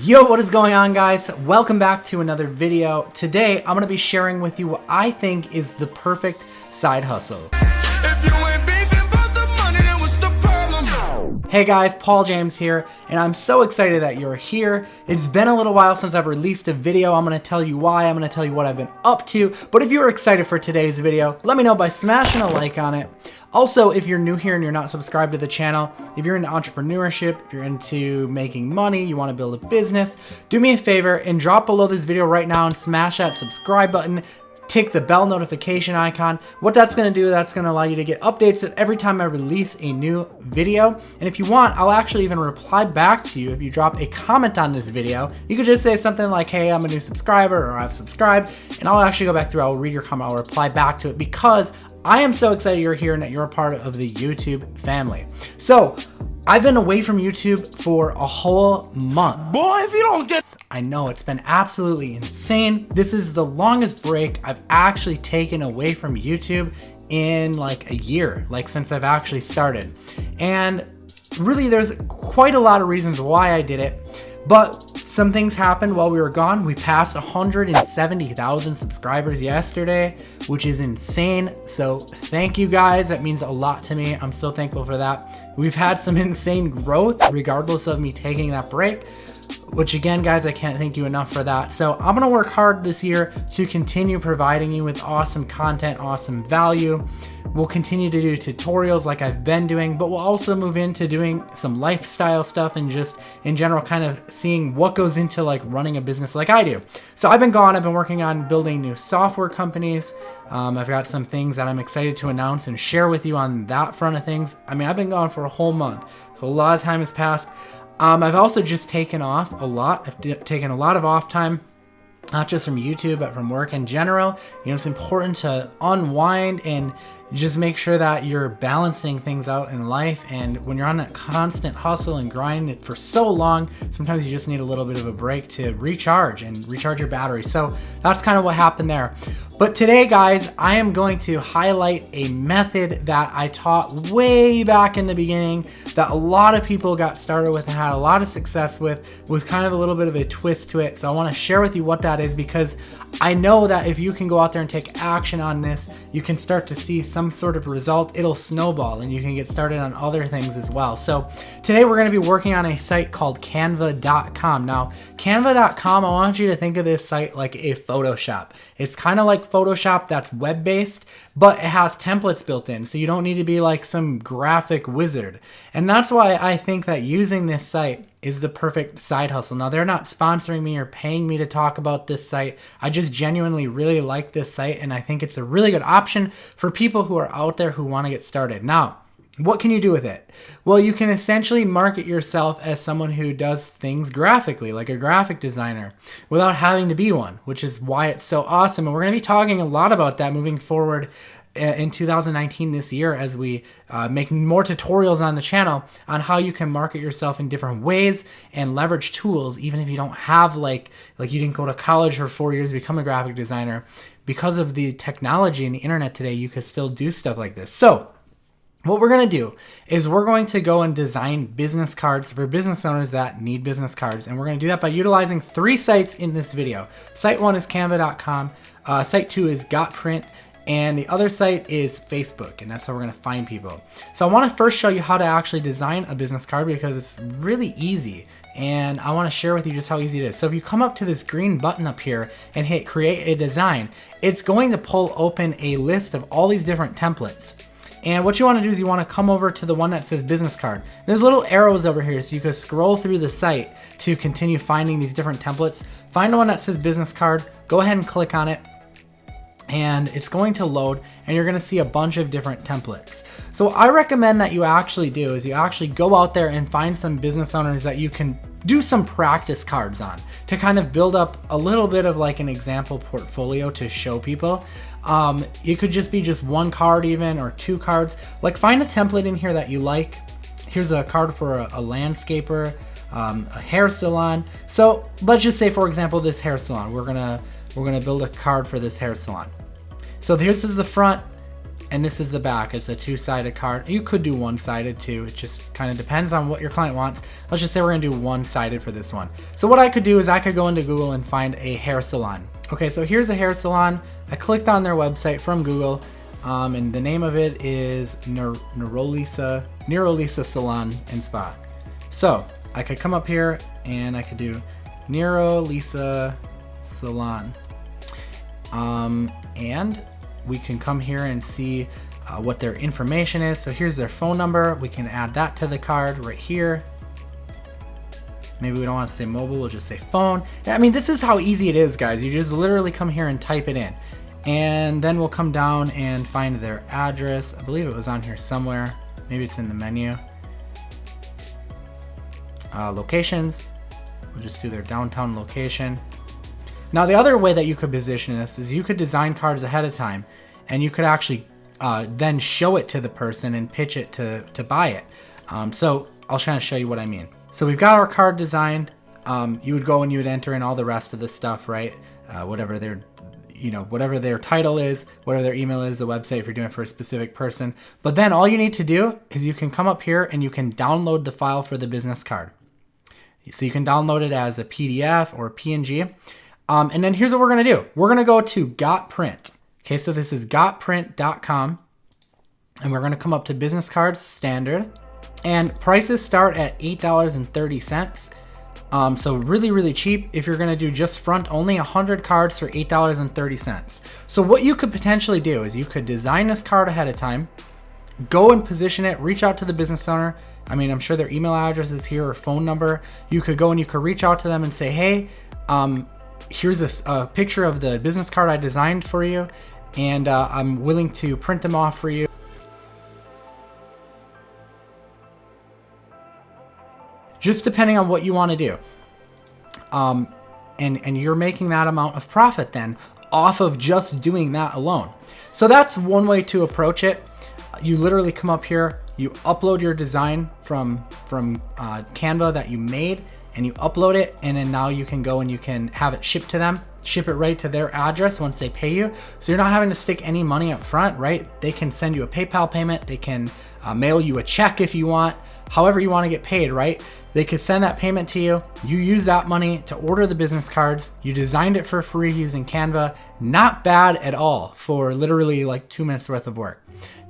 Yo, what is going on, guys? Welcome back to another video. Today, I'm going to be sharing with you what I think is the perfect side hustle. Hey guys, Paul James here, and I'm so excited that you're here. It's been a little while since I've released a video. I'm going to tell you why, I'm going to tell you what I've been up to, but if you're excited for today's video, let me know by smashing a like on it. Also, if you're new here and you're not subscribed to the channel, if you're into entrepreneurship, if you're into making money, you want to build a business, do me a favor and drop below this video right now and smash that subscribe button. Tick the bell notification icon. What that's going to do, that's going to allow you to get updates of every time I release a new video. And if you want, I'll actually even reply back to you if you drop a comment on this video. You could just say something like, hey, I'm a new subscriber, or I've subscribed, and I'll actually go back through, I'll read your comment, I'll reply back to it, because I am so excited you're here and that you're a part of the YouTube family. So I've been away from YouTube for a whole month. Boy, if you don't get... I know, it's been absolutely insane. This is the longest break I've actually taken away from YouTube in like a year, like since I've actually started. And really there's quite a lot of reasons why I did it, but some things happened while we were gone. We passed 170,000 subscribers yesterday, which is insane. So thank you guys, that means a lot to me. I'm so thankful for that. We've had some insane growth regardless of me taking that break, which again, guys, I can't thank you enough for that. So I'm gonna work hard this year to continue providing you with awesome content, awesome value. We'll continue to do tutorials like I've been doing, but we'll also move into doing some lifestyle stuff and just in general kind of seeing what goes into like running a business like I do. So I've been gone, I've been working on building new software companies. I've got some things that I'm excited to announce and share with you on that front of things. I mean, I've been gone for a whole month, so a lot of time has passed. I've also just taken off a lot. I've taken a lot of off time, not just from YouTube, but from work in general. You know, it's important to unwind and just make sure that you're balancing things out in life. And when you're on that constant hustle and grind for so long, sometimes you just need a little bit of a break to recharge and recharge your battery. So that's kind of what happened there. But today, guys, I am going to highlight a method that I taught way back in the beginning that a lot of people got started with and had a lot of success with kind of a little bit of a twist to it. So I want to share with you what that is, because I know that if you can go out there and take action on this, you can start to see some sort of result. It'll snowball and you can get started on other things as well. So today we're going to be working on a site called Canva.com. Now, Canva.com, I want you to think of this site like a Photoshop. It's kind of like Photoshop that's web-based, but it has templates built in, so you don't need to be like some graphic wizard. And that's why I think that using this site is the perfect side hustle. Now, they're not sponsoring me or paying me to talk about this site. I just genuinely really like this site, and I think it's a really good option for people who are out there who want to get started. Now, what can you do with it? Well, you can essentially market yourself as someone who does things graphically, like a graphic designer, without having to be one, which is why it's so awesome. And we're going to be talking a lot about that moving forward in 2019 this year, as we make more tutorials on the channel on how you can market yourself in different ways and leverage tools, even if you don't have like you didn't go to college for 4 years to become a graphic designer. Because of the technology and the internet today, you can still do stuff like this. So what we're going to do is we're going to go and design business cards for business owners that need business cards. And we're going to do that by utilizing 3 sites in this video. Site 1 is Canva.com. Site 2 is Gotprint. And the other site is Facebook, and that's how we're going to find people. So I want to first show you how to actually design a business card, because it's really easy. And I want to share with you just how easy it is. So if you come up to this green button up here and hit create a design, it's going to pull open a list of all these different templates. And what you want to do is you want to come over to the one that says business card. There's little arrows over here, so you can scroll through the site to continue finding these different templates. Find the one that says business card, go ahead and click on it, and it's going to load, and you're going to see a bunch of different templates. So what I recommend that you actually do is you actually go out there and find some business owners that you can do some practice cards on to kind of build up a little bit of like an example portfolio to show people. It could just be just 1 card even, or 2 cards. Like, find a template in here that you like. Here's a card for a landscaper, a hair salon. So let's just say, for example, this hair salon. We're gonna build a card for this hair salon. So this is the front, and this is the back. It's a two-sided card. You could do one-sided too. It just kind of depends on what your client wants. Let's just say we're gonna do one-sided for this one. So what I could do is I could go into Google and find a hair salon. Okay, so here's a hair salon. I clicked on their website from Google, and the name of it is Neurolisa Salon and Spa. So I could come up here and I could do Neurolisa Salon. And we can come here and see what their information is. So here's their phone number. We can add that to the card right here. Maybe we don't want to say mobile, we'll just say phone. I mean, this is how easy it is, guys. You just literally come here and type it in. And then we'll come down and find their address. I believe it was on here somewhere. Maybe it's in the menu. Locations. We'll just do their downtown location. Now, the other way that you could position this is you could design cards ahead of time, and you could actually then show it to the person and pitch it to buy it. So I'll try to show you what I mean. So we've got our card designed. You would go and you would enter in all the rest of the stuff, right? Whatever their title is, whatever their email is, the website if you're doing it for a specific person. But then all you need to do is you can come up here and you can download the file for the business card. So you can download it as a PDF or a PNG. And then here's what we're gonna do. We're gonna go to GotPrint. Okay, so this is gotprint.com. And we're gonna come up to business cards standard. And prices start at $8.30. So really, really cheap. If you're gonna do just front only, 100 cards for $8.30. So what you could potentially do is you could design this card ahead of time, go and position it, reach out to the business owner. I mean, I'm sure their email address is here or phone number. You could go and you could reach out to them and say, hey, here's a picture of the business card I designed for you, and I'm willing to print them off for you. Just depending on what you want to do. And you're making that amount of profit then off of just doing that alone. So that's one way to approach it. You literally come up here, you upload your design from Canva that you made, and you upload it, and then now you can go and you can have it shipped to them, ship it right to their address once they pay you. So you're not having to stick any money up front, right? They can send you a PayPal payment, they can mail you a check if you want, however you want to get paid, right? They could send that payment to you. You use that money to order the business cards. You designed it for free using Canva. Not bad at all for literally like 2 minutes worth of work.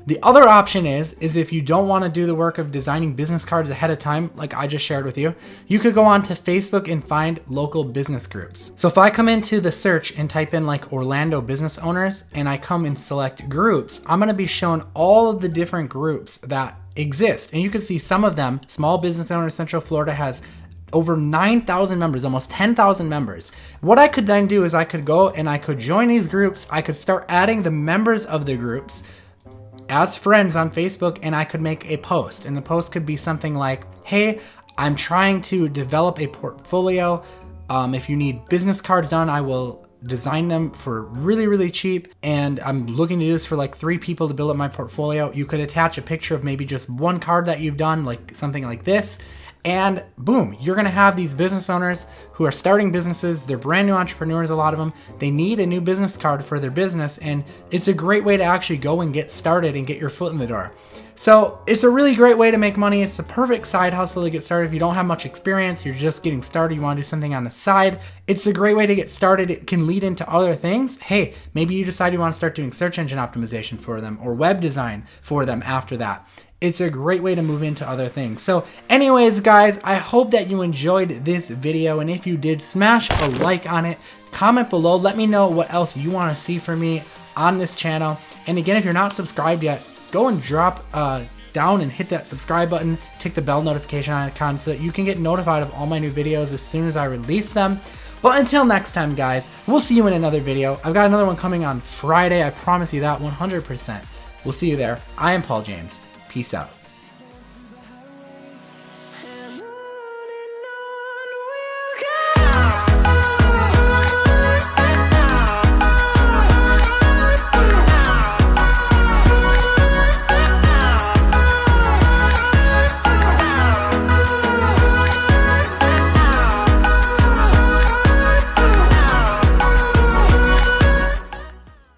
The other option is if you don't want to do the work of designing business cards ahead of time, like I just shared with you, you could go on to Facebook and find local business groups. So if I come into the search and type in like Orlando business owners, and I come and select groups, I'm going to be shown all of the different groups that exist. And you can see some of them. Small Business Owners Central Florida has over 9,000 members, almost 10,000 members. What I could then do is I could go and I could join these groups. I could start adding the members of the groups as friends on Facebook, and I could make a post. And the post could be something like, hey, I'm trying to develop a portfolio. If you need business cards done, I will design them for really, really cheap. And I'm looking to do this for like 3 people to build up my portfolio. You could attach a picture of maybe just one card that you've done, like something like this. And boom, you're gonna have these business owners who are starting businesses. They're brand new entrepreneurs, a lot of them. They need a new business card for their business, and it's a great way to actually go and get started and get your foot in the door. So it's a really great way to make money. It's a perfect side hustle to get started. If you don't have much experience, you're just getting started, you wanna do something on the side, it's a great way to get started. It can lead into other things. Hey, maybe you decide you wanna start doing search engine optimization for them or web design for them after that. It's a great way to move into other things. So anyways, guys, I hope that you enjoyed this video. And if you did, smash a like on it, comment below, let me know what else you want to see from me on this channel. And again, if you're not subscribed yet, go and drop down and hit that subscribe button, tick the bell notification icon so that you can get notified of all my new videos as soon as I release them. But until next time, guys, we'll see you in another video. I've got another one coming on Friday. I promise you that 100%. We'll see you there. I am Paul James. Peace out.